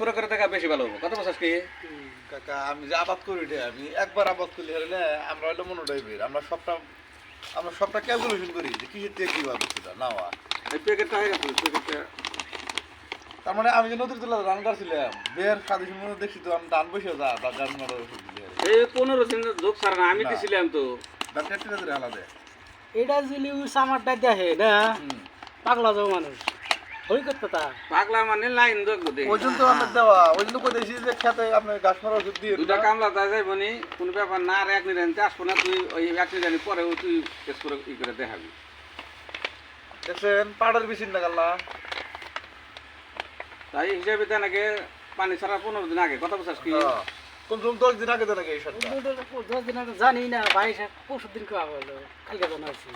Spray করে দেখা বেশি ভালো হবে। কত বছর কি কাকা আমি যে আবাদ করি রে, আমি একবার আবাদ করলে হলে আমরা হলো মনোটাইপের, আমরা সবটা ক্যালকুলেশন করি যে কিসের থেকে কিভাবে সেটা নেওয়া। এই প্যাকেটটা হয়ে গেছে প্যাকেটটা। তার মানে আমি যে নদীর তলা ধান কাটছিলাম বের সাদের মধ্যে দেখছি তো আমি ধান বসে যা ধান মারা এই 15 দিন যোগ সার না আমি দিছিলাম তো ধান কেটে ধরে আলাদা এটা যদি সামারটা দেখে না পাগলা যাও মানুষ ওই করতে তা পাগলা মানে লাইন যোগ দে ওই জন্য তো আমি দেওয়া ওই জন্য কই দেখছি যে খেতে আপনি গাছ মারা ওষুধ দিয়ে দুটা কামলা তা যাইব নি কোন ব্যাপার না আর এক নিরানি আসবো না তুই ওই এক নিরানি পরে তুই কেস করে ই করে দেখাবি। দেখছেন পাড়ার বেশি না গাল্লা তাই হিসাবে দেন আগে পানি ছাড়া 15 দিন আগে কত বছর কি কোন 10 দিন আগে দেন আগে এই সারটা 10 দিন আগে জানি না ভাই সাহেব পরশু দিন কেউ হলো কালকে জানা আছে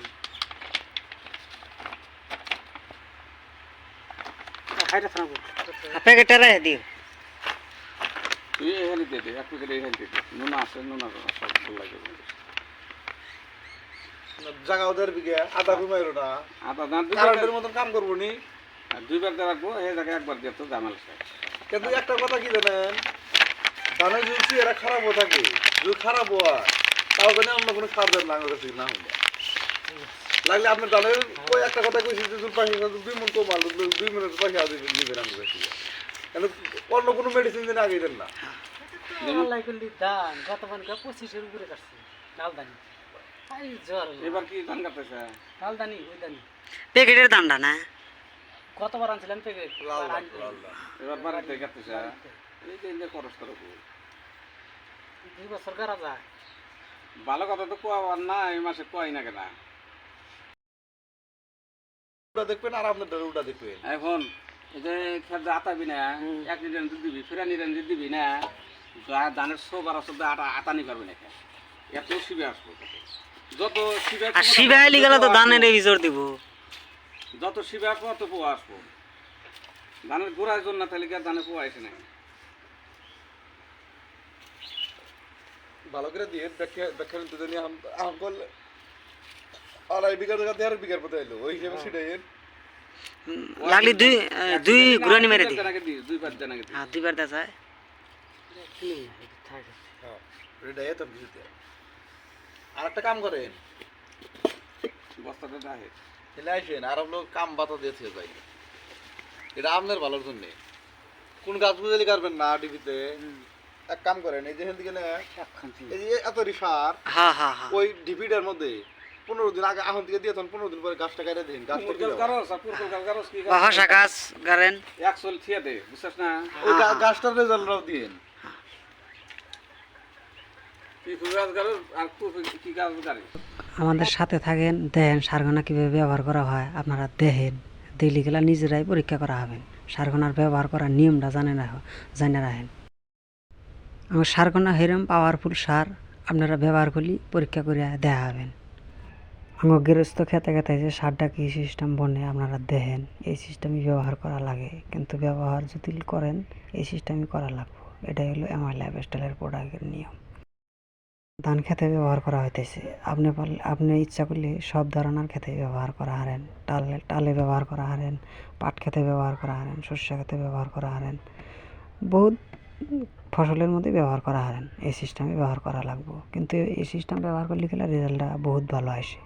হাইটা থাকবো প্যাকেটটা রেখে দিও। তুই এখানে দে দে এক প্যাকেট এখানে দে দে নুনা আছে নুনা সব ভালো লাগে জায়গা ওদের বিঘা আধা ঘুমাইলো না আদা দাঁত কারেন্টের মতন কাম করবো নি দুইবার দিয়ে রাখবো এই জায়গায় একবার দিয়ে তো জামাল কিন্তু একটা কথা কি জানেন ধানের যদি এরা খারাপ হয়ে থাকে যদি খারাপ হয় তাও জানে অন্য কোনো সার দেন না কাছে না হলে লাগলে আপনার ধানের ওই একটা কথা কইছি যে পাশে 2 মন কমাল 2 মিনিট পয়সা নেবেন আমি কাছে কেন অন্য কোনো মেডিসিন দেন আগে দেন না আল্লাহ করলি দান কত মান কা 25 এর উপরে কাটছে ডালদানি আই জ্বর এবার কি ধান কাটতেছে ডালদানি ওই দানি প্যাকেটের দামটা না কতবার আনছিলাম থেকে এবার বাড়িতে কাটতেছে এই যে ইন্দে খরচ করো 2 বছর করা যায় ভালো কথা তো কোয়াবার না এই মাসে কোয়াই না কেনা ওটা দেখবেন আর আপনার ওটা দেখবেন এখন এই যে খেতে আতাবি না এক নিরান দুধ দিবি ফেরা নিরান দুধ দিবি না ধানের সবার আসলে আতানি পারবি না এত শিবে আসবো যত শিবে আর শিবাইলি গেলে তো ধানের ভিতর দিব। যত শিবে আসবো তত পোয়া আসবো ধানের গোড়ার জন্য তাহলে কি আর ধানের পোয়া আসে না ভালো করে দিয়ে ব্যাখ্যা নিতে জানি আম করলে আড়াই বিঘা জায়গা 1.5 বিঘার মতো এলো ওই হিসেবে সেটাই লাগলি দুই গুরানি মেরে দি। দুইবার জানা গেছে হ্যাঁ দুইবার দেখা যায়। হ্যাঁ এটাই তো কিছুতে আর একটা কাম করেন বস্তাটা দেখে এলে আসেন আর আপনি কাম বাতা দিয়ে থেকে যাই এটা আপনার ভালোর জন্যে কোন গাছ বুঝালি করবেন না টিভিতে এক কাম করেন এই যে দিকে এই যে এত রিসার হ্যাঁ হ্যাঁ হ্যাঁ ওই ডিপিটার মধ্যে 15 দিন আগে এখন থেকে দিয়ে 15 দিন পরে গাছটা কেটে দিন গাছ হসা গাছ গারেন একশোল থিয়া দে বুঝছিস না ওই গাছটার রেজাল্টটাও দিন কি ফুল গাছ গাড়ো আর কি গাছ গাড়ি আমাদের সাথে থাকেন দেখেন সারগোনা কীভাবে ব্যবহার করা হয় আপনারা দেখেন দেখলে গেলা নিজেরাই পরীক্ষা করা হবেন সারগোনার ব্যবহার করার নিয়মটা জানে রাখেন। আমার সারগোনা হেরম পাওয়ারফুল সার আপনারা ব্যবহার করলে পরীক্ষা করে দেখা হবেন। আমার গৃহস্থ খেতে খেতে যে সারটা কী সিস্টেম বনে আপনারা দেখেন এই সিস্টেমই ব্যবহার করা লাগে কিন্তু ব্যবহার যদি করেন এই সিস্টেমই করা লাগবে। এটাই হলো আমার লাইফস্টাইলের প্রোডাক্টের নিয়ম। ধান খেতে ব্যবহার করা হইতেছে আপনি ইচ্ছা করলে সব ধরনের খেতে ব্যবহার করা হারেন টালে ব্যবহার করা হারেন পাট খেতে ব্যবহার করা হারেন সর্ষে খেতে ব্যবহার করা হারেন বহুত ফসলের মধ্যে ব্যবহার করা হারেন এই সিস্টেমে ব্যবহার করা লাগবে কিন্তু এই সিস্টেম ব্যবহার করলে গেলে রেজাল্টটা বহুত ভালো আসে।